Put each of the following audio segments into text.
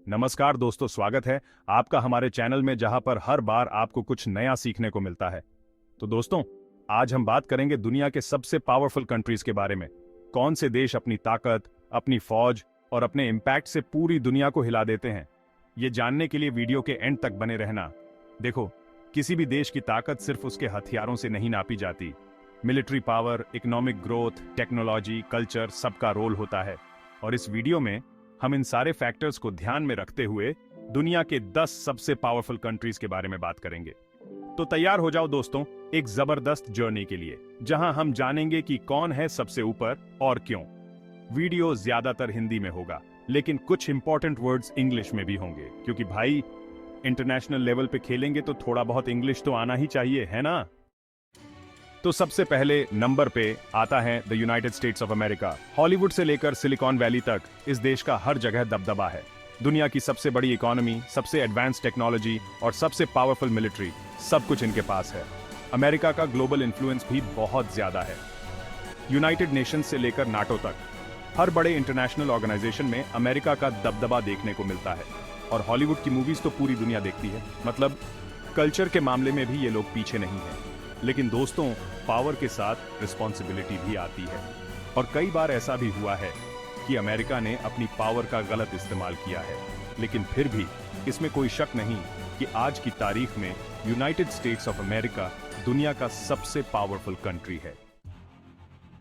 नमस्कार दोस्तों, स्वागत है आपका हमारे चैनल में, जहां पर हर बार आपको कुछ नया सीखने को मिलता है। तो दोस्तों, आज हम बात करेंगे दुनिया के सबसे पावरफुल कंट्रीज के बारे में। कौन से देश अपनी ताकत, अपनी फौज और अपने इम्पैक्ट से पूरी दुनिया को हिला देते हैं। ये जानने के लिए वीडियो के एंड तक बने रहना। देखो, किसी भी देश की ताकत सिर्फ उसके हथियारों से नहीं नापी जाती। Military power, economic growth, technology, culture, सबका रोल होता है। और इस वीडियो में हम इन सारे फैक्टर्स को ध्यान में रखते हुए दुनिया के 10 सबसे पावरफुल कंट्रीज के बारे में बात करेंगे। तो तैयार हो जाओ दोस्तों, एक जबरदस्त जर्नी के लिए, जहां हम जानेंगे कि कौन है सबसे ऊपर और क्यों। वीडियो ज्यादातर हिंदी में होगा, लेकिन कुछ इंपॉर्टेंट वर्ड्स इंग्लिश में भी होंगे, क्योंकि भाई इंटरनेशनल लेवल पे खेलेंगे तो थोड़ा बहुत इंग्लिश तो आना ही चाहिए, है ना। तो सबसे पहले नंबर पे आता है the United states of America. Hollywood से लेकर सिलिकॉन वैली तक इस देश का हर जगह दबदबा है। दुनिया की सबसे बड़ी इकोनॉमी, सबसे एडवांस टेक्नोलॉजी और सबसे पावरफुल मिलिट्री, सब कुछ इनके पास है। अमेरिका का ग्लोबल इन्फ्लुएंस भी बहुत ज्यादा है। यूनाइटेड नेशंस से लेकर नाटो तक हर बड़े इंटरनेशनल ऑर्गेनाइजेशन में अमेरिका का दबदबा देखने को मिलता है। और हॉलीवुड की मूवीज तो पूरी दुनिया देखती है, मतलब कल्चर के मामले में भी ये लोग पीछे नहीं हैं। लेकिन दोस्तों, पावर के साथ रिस्पॉन्सिबिलिटी भी आती है। और कई बार ऐसा भी हुआ है कि अमेरिका ने अपनी पावर का गलत इस्तेमाल किया है। लेकिन फिर भी इसमें कोई शक नहीं कि आज की तारीख में यूनाइटेड स्टेट्स ऑफ अमेरिका दुनिया का सबसे पावरफुल कंट्री है।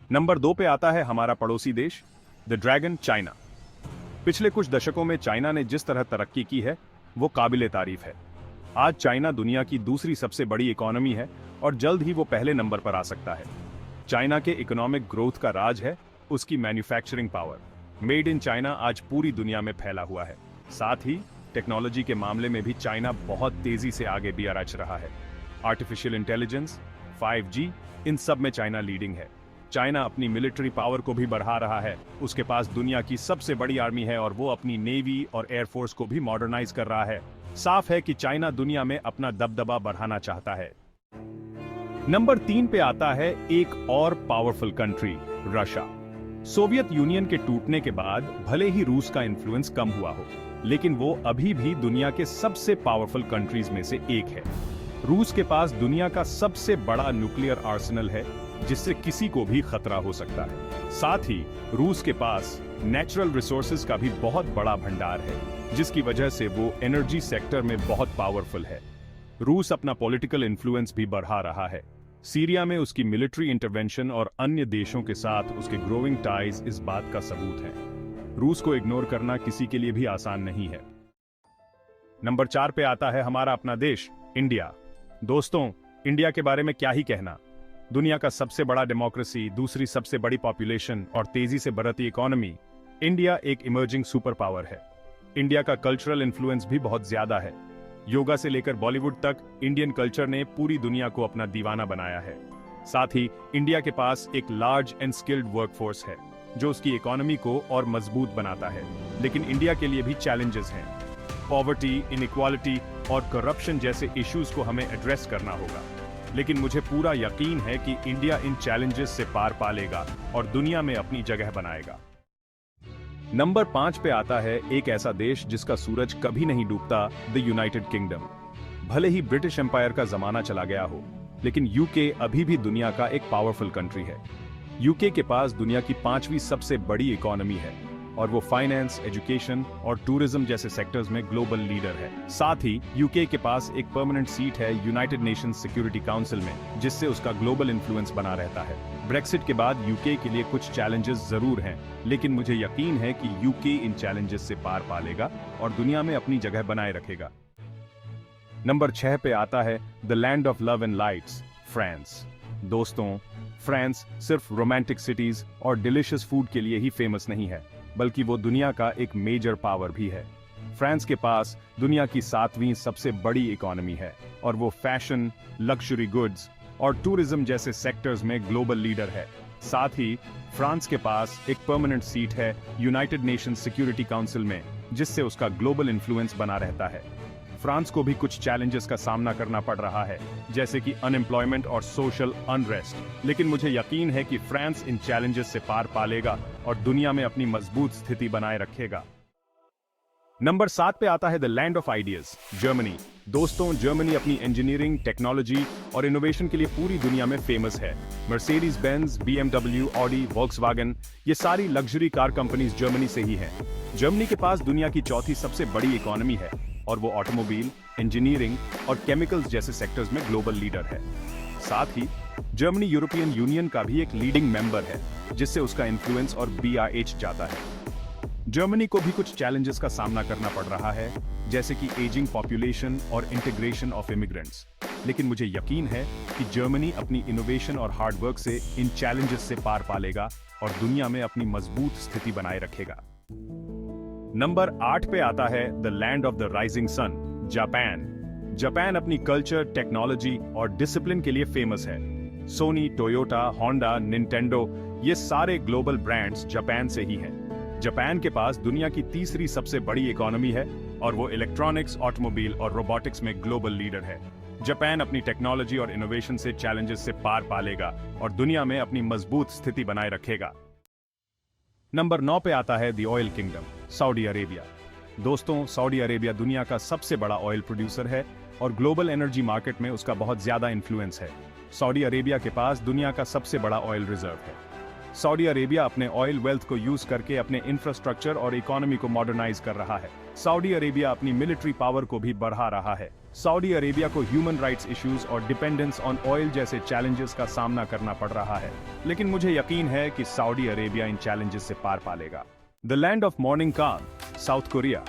नंबर 2 पे आता है हमारा पड़ोसी देश, द ड्रैगन, चाइना। पिछले कुछ दशकों में चाइना ने जिस तरह तरक्की की है, वो काबिले तारीफ है। आज चाइना दुनिया की दूसरी सबसे बड़ी इकोनॉमी है और जल्द ही वो पहले नंबर पर आ सकता है। चाइना के इकोनॉमिक ग्रोथ का राज है उसकी manufacturing power. Made in China आज पूरी दुनिया में फैला हुआ है। साथ ही टेक्नोलॉजी के मामले में भी चाइना बहुत तेजी से आगे भी अरच रहा है। आर्टिफिशियल इंटेलिजेंस, 5G, इन सब में चाइना लीडिंग है। चाइना अपनी मिलिट्री पावर को भी बढ़ा रहा है। उसके पास दुनिया की सबसे बड़ी आर्मी है और वो अपनी नेवी और एयरफोर्स को भी मॉडर्नाइज कर रहा है। साफ है कि चाइना दुनिया में अपना दबदबा बढ़ाना चाहता है। नंबर 3 पे आता है एक और powerful country, Russia. Soviet union के टूटने के बाद भले ही रूस का इन्फ्लुएंस कम हुआ हो, लेकिन वो अभी भी दुनिया के सबसे पावरफुल कंट्रीज में से एक है। रूस के पास दुनिया का सबसे बड़ा न्यूक्लियर आर्सेनल है, जिससे किसी को भी खतरा हो सकता है। साथ ही रूस के पास नेचुरल रिसोर्सेज का भी बहुत बड़ा भंडार है, जिसकी वजह से वो एनर्जी सेक्टर में बहुत पावरफुल है। रूस अपना पॉलिटिकल इन्फ्लुएंस भी बढ़ा रहा है। सीरिया में उसकी मिलिट्री इंटरवेंशन और अन्य देशों के साथ उसके ग्रोइंग टाइज इस बात का सबूत है। रूस को इग्नोर करना किसी के लिए भी आसान नहीं है। नंबर 4 पे आता है हमारा अपना देश, इंडिया। दोस्तों, इंडिया के बारे में क्या ही कहना। दुनिया का सबसे बड़ा डेमोक्रेसी, दूसरी सबसे बड़ी पॉपुलेशन और तेजी से बढ़ती इकोनॉमी, इंडिया एक इमर्जिंग सुपर पावर है। इंडिया का कल्चरल इन्फ्लुएंस भी बहुत ज्यादा है। योगा से लेकर बॉलीवुड तक इंडियन कल्चर ने पूरी दुनिया को अपना दीवाना बनाया है। साथ ही इंडिया के पास एक लार्ज एंड स्किल्ड वर्कफोर्स है, जो उसकी इकोनॉमी को और मजबूत बनाता है। लेकिन इंडिया के लिए भी चैलेंजेस हैं। पॉवर्टी, इनइक्वालिटी और करप्शन जैसे इश्यूज को हमें एड्रेस करना होगा। लेकिन मुझे पूरा यकीन है कि इंडिया इन चैलेंजेस से पार पा लेगा और दुनिया में अपनी जगह बनाएगा। नंबर 5 पे आता है एक ऐसा देश जिसका सूरज कभी नहीं डूबता, द यूनाइटेड किंगडम। भले ही ब्रिटिश एम्पायर का जमाना चला गया हो, लेकिन यूके अभी भी दुनिया का एक पावरफुल कंट्री है। यूके के पास दुनिया की 5वीं सबसे बड़ी इकोनॉमी है और वो फाइनेंस, एजुकेशन और टूरिज्म जैसे सेक्टर्स में ग्लोबल लीडर है। साथ ही यूके के पास एक परमानेंट सीट है यूनाइटेड नेशंस सिक्योरिटी काउंसिल में, जिससे उसका ग्लोबल इन्फ्लुएंस बना रहता है। ब्रेक्सिट के बाद यूके के लिए कुछ चैलेंजेस जरूर हैं, लेकिन मुझे यकीन है कि यूके इन चैलेंजेस से पार पा लेगा और दुनिया में अपनी जगह बनाए रखेगा। नंबर 6 पे आता है the land of love and lights, France. दोस्तों, फ्रांस सिर्फ रोमांटिक सिटीज और डिलिशियस फूड के लिए ही फेमस नहीं है, बल्कि वो दुनिया का एक मेजर पावर भी है। फ्रांस के पास दुनिया की 7वीं सबसे बड़ी इकोनॉमी है और वो फैशन, लग्जरी गुड्स और टूरिज्म जैसे सेक्टर्स में ग्लोबल लीडर है। साथ ही फ्रांस के पास एक परमानेंट सीट है यूनाइटेड नेशंस सिक्योरिटी काउंसिल में, जिससे उसका ग्लोबल इन्फ्लुएंस बना रहता है। फ्रांस को भी कुछ चैलेंजेस का सामना करना पड़ रहा है, जैसे कि अनएम्प्लॉयमेंट और सोशल अनरेस्ट, लेकिन मुझे यकीन है कि फ्रांस इन चैलेंजेस से पार पा लेगा और दुनिया में अपनी मजबूत स्थिति बनाए रखेगा। नंबर 7 पे आता है the land of ideas, Germany. दोस्तों, जर्मनी अपनी इंजीनियरिंग, टेक्नोलॉजी और इनोवेशन के लिए पूरी दुनिया में फेमस है। Mercedes Benz, BMW, Audi, Volkswagen, ये सारी लग्जरी कार कंपनीज जर्मनी से ही हैं। जर्मनी के पास दुनिया की चौथी सबसे बड़ी इकोनॉमी है और वो ऑटोमोबाइल, इंजीनियरिंग और केमिकल्स जैसे सेक्टर्स में ग्लोबल लीडर है। साथ ही जर्मनी यूरोपियन यूनियन का भी एक लीडिंग मेंबर है, जिससे उसका इन्फ्लुएंस और BRH जाता है। जर्मनी को भी कुछ चैलेंजेस का सामना करना पड़ रहा है, जैसे कि एजिंग पॉपुलेशन और इंटीग्रेशन ऑफ इमिग्रेंट्स। लेकिन मुझे यकीन है कि जर्मनी अपनी इनोवेशन और हार्डवर्क से इन चैलेंजेस से पार पालेगा और दुनिया में अपनी मजबूत स्थिति बनाए रखेगा। नंबर 8 पे आता है the land of the rising sun, Japan. Japan अपनी कल्चर, टेक्नोलॉजी और डिसिप्लिन के लिए फेमस है। सोनी, टोयोटा, होंडा, निंटेंडो, ये सारे ग्लोबल ब्रांड्स जापान से ही हैं। जापान के पास दुनिया की तीसरी सबसे बड़ी इकोनॉमी है और वो इलेक्ट्रॉनिक्स, ऑटोमोबाइल और रोबोटिक्स में ग्लोबल लीडर है। जापान अपनी टेक्नोलॉजी और इनोवेशन से चैलेंजेस से पार पालेगा और दुनिया में अपनी मजबूत स्थिति बनाए रखेगा। नंबर 9 पे आता है the oil kingdom, Saudi Arabia. दोस्तों, सऊदी अरेबिया दुनिया का सबसे बड़ा ऑयल प्रोड्यूसर है और ग्लोबल एनर्जी मार्केट में उसका बहुत ज्यादा इन्फ्लुएंस है। सऊदी अरेबिया के पास दुनिया का सबसे बड़ा ऑयल रिजर्व है। सऊदी अरेबिया अपने ऑयल वेल्थ को यूज करके अपने इंफ्रास्ट्रक्चर और इकोनॉमी को मॉडर्नाइज कर रहा है। सऊदी अरेबिया अपनी मिलिट्री पावर को भी बढ़ा रहा है। सऊदी अरेबिया को ह्यूमन राइट्स इश्यूज और डिपेंडेंस ऑन ऑयल जैसे चैलेंजेस का सामना करना पड़ रहा है, लेकिन मुझे यकीन है कि सऊदी अरेबिया इन चैलेंजेस से पार पालेगा। द लैंड ऑफ मॉर्निंग काम, साउथ कोरिया।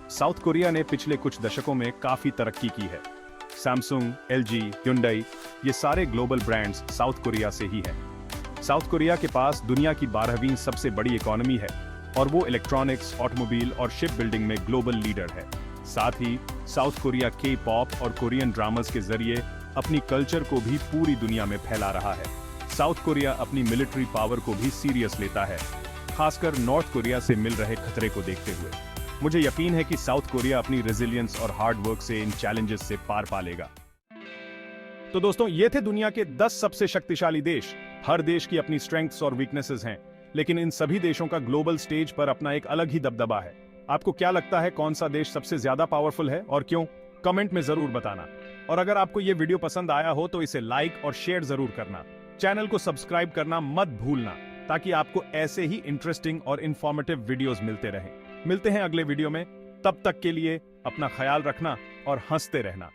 साउथ कोरिया ने पिछले कुछ दशकों में काफी तरक्की की है। सैमसंग, LG, Hyundai, ये सारे ग्लोबल ब्रांड्स साउथ कोरिया से ही हैं। साउथ कोरिया के पास दुनिया की 12वीं सबसे बड़ी इकोनॉमी है और वो इलेक्ट्रॉनिक्स, ऑटोमोबाइल और शिप बिल्डिंग में ग्लोबल लीडर है। साथ ही साउथ कोरिया K-पॉप और कोरियन ड्रामास के जरिए अपनी कल्चर को भी पूरी दुनिया में फैला रहा है। साउथ कोरिया अपनी मिलिट्री पावर को भी सीरियस लेता है, खासकर नॉर्थ कोरिया से मिल रहे खतरे को देखते हुए। मुझे यकीन है कि साउथ कोरिया अपनी रेजिलियंस और हार्ड वर्क से इन चैलेंजेस से पार पालेगा। तो दोस्तों, ये थे दुनिया के 10 सबसे शक्तिशाली देश। हर देश की अपनी स्ट्रेंथ्स और वीकनेसेस हैं, लेकिन इन सभी देशों का ग्लोबल स्टेज पर अपना एक अलग ही दबदबा है। आपको क्या लगता है, कौन सा देश सबसे ज्यादा पावरफुल है और क्यों? कमेंट में जरूर बताना। और अगर आपको ये वीडियो पसंद आया हो तो इसे लाइक और शेयर जरूर करना। चैनल को सब्सक्राइब करना मत भूलना, ताकि आपको ऐसे ही इंटरेस्टिंग और इंफॉर्मेटिव वीडियोस मिलते रहें। मिलते हैं अगले वीडियो में, तब तक के लिए अपना ख्याल रखना और हंसते रहना।